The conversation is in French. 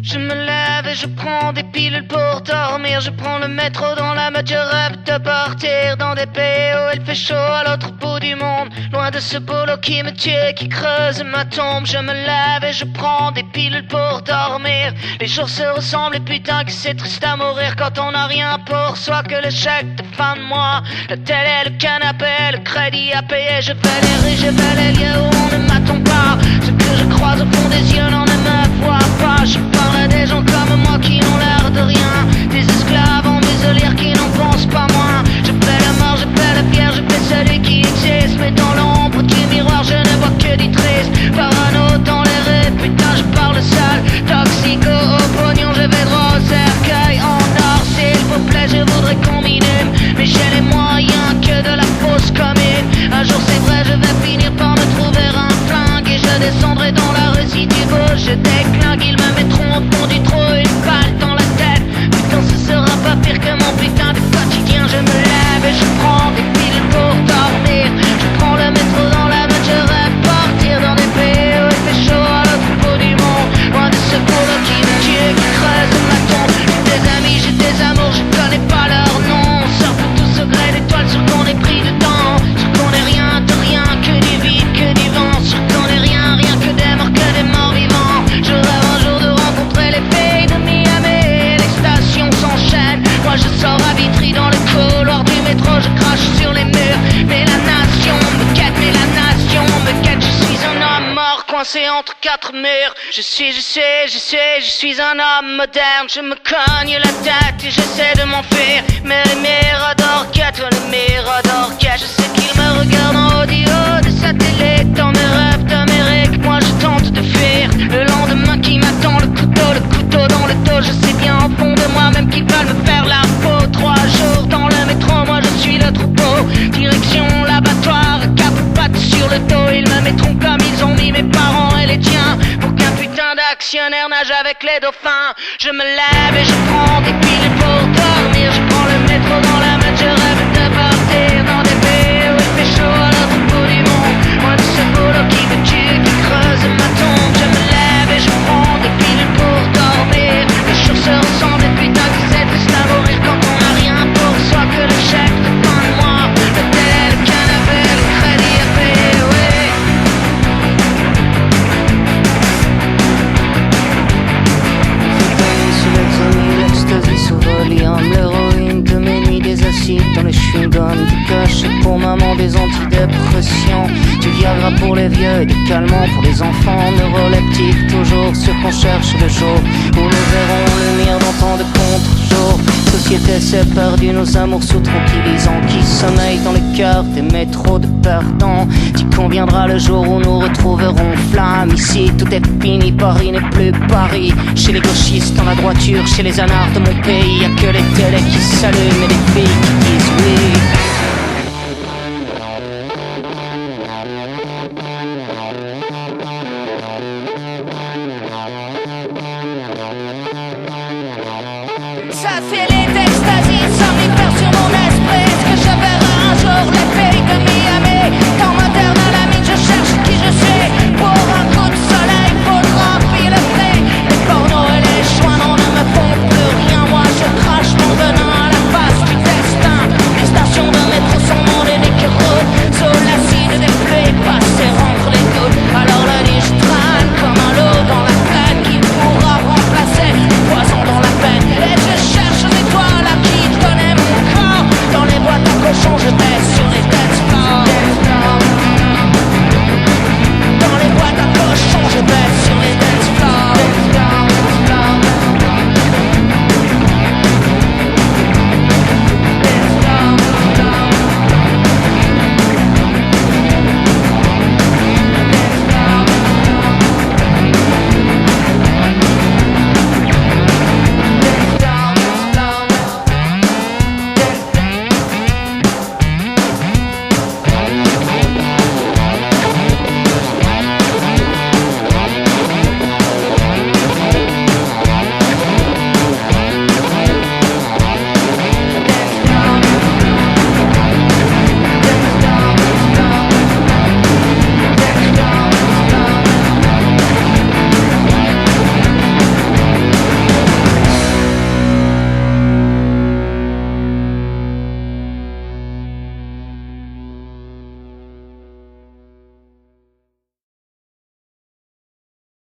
Je me lève et je prends des pilules pour dormir. Je prends le métro dans la mode, je rêve de partir dans des pays où il fait chaud à l'autre bout du monde. Loin de ce boulot qui me tue, qui creuse ma tombe. Je me lève et je prends des pilules pour dormir. Les jours se ressemblent et putain que c'est triste à mourir quand on n'a rien pour soi que le chèque de fin de mois. La télé, le canapé, le crédit à payer. Je fais les rues, je fais les lieux où on ne m'attend pas. Ce que je croise au fond des yeux n'en ne me voit pas. Je parle à des gens comme moi qui n'ont l'air de rien. Des esclaves en muselière qui n'en pensent pas moins. Je fais la mort, je fais la pierre, je fais celui qui existe. Mais dans l'ombre du miroir je ne vois que du triste. Parano dans les rues, putain je parle seul. Toxico au pognon, je vais droit au cercueil en or. S'il vous plaît je voudrais qu'on m'inhume, mais j'ai les moyens que de la fausse commune. Un jour c'est vrai je vais finir par me trouver un flingue. Et je descendrai dans la rue si tu veux, je déclingue. Ils me mettront au fond du trou une balle dans la tête. Putain ce sera pas pire que mon putain de quotidien. Je me lève et je prends des piles pour dormir. Je prends le métro dans la mode, je rêve partir dans des pays où il fait chaud à l'autre bout du monde. Loin de ce boulot qui me tue, qui creuse ma tombe. J'ai des amis, j'ai des amours, je connais pas leur nom. On sort pour tous au gré d'étoiles, sur qu'on est pris dedans. Sur qu'on est rien de rien, que du vide, que du vent. Sur qu'on est rien, rien que des morts vivants. Je rêve un jour de rencontrer les filles de Miami. Les stations s'enchaînent, moi je sors à Vitry dans le couloir du métro. Je crache sur les murs, mais la nation me quête, mais la nation me quête. Je suis un homme mort coincé entre quatre murs. Je suis un homme moderne. Je me cogne la tête et j'essaie de m'enfuir. Mais les miradors quêtent, les miradors quêtent. Je sais qu'ils me regardent en haut du haut des satellites. Dans mes rêves d'Amérique, moi je tente de fuir le lendemain qui m'attend, le couteau dans le dos. Je sais bien au fond de moi-même qu'ils veulent me faire la peau. 3 jours dans le métro, moi je suis le troupeau. Direction l'abattoir, cap ou patte sur le dos. Ils me mettront comme ils ont mis mes parents et les tiens, pour qu'un putain d'actionnaire nage avec les dauphins. Je me lève et je prends des piles pour dormir. Je prends le métro dans la mode, je rêve de partir dans des pays où il fait chaud à l'autre bout du monde. Moi de ce boulot qui me tue, qui creuse ma tombe. Je me lève et je prends des piles pour dormir. Les choses se ressemblent et putain que c'est triste à mourir quand on n'a rien pour soi que le chèque de fin de mois. Le télé, le canapé, le crédit à payer, oui. L'ecstasy sous Valium, l'héroïne de mes nuits, des acides dans les chewing-gums, du cachet pour maman, des antidépressants, du Viagra pour les vieux et des calmants pour les enfants, neuroleptiques toujours ceux qu'on cherche le jour où nous verrons le mire dans tant de contre-jours. Société s'est perdue, nos amours sous tranquillisants qui sommeillent dans les cœurs des métros de perdants. T'y conviendra le jour où nous retrouverons flamme. Ici tout est fini, Paris n'est plus Paris. Chez les gauchistes dans la droiture, chez les anards de mon pays, y'a que les télés qui s'allument et les filles qui disent oui.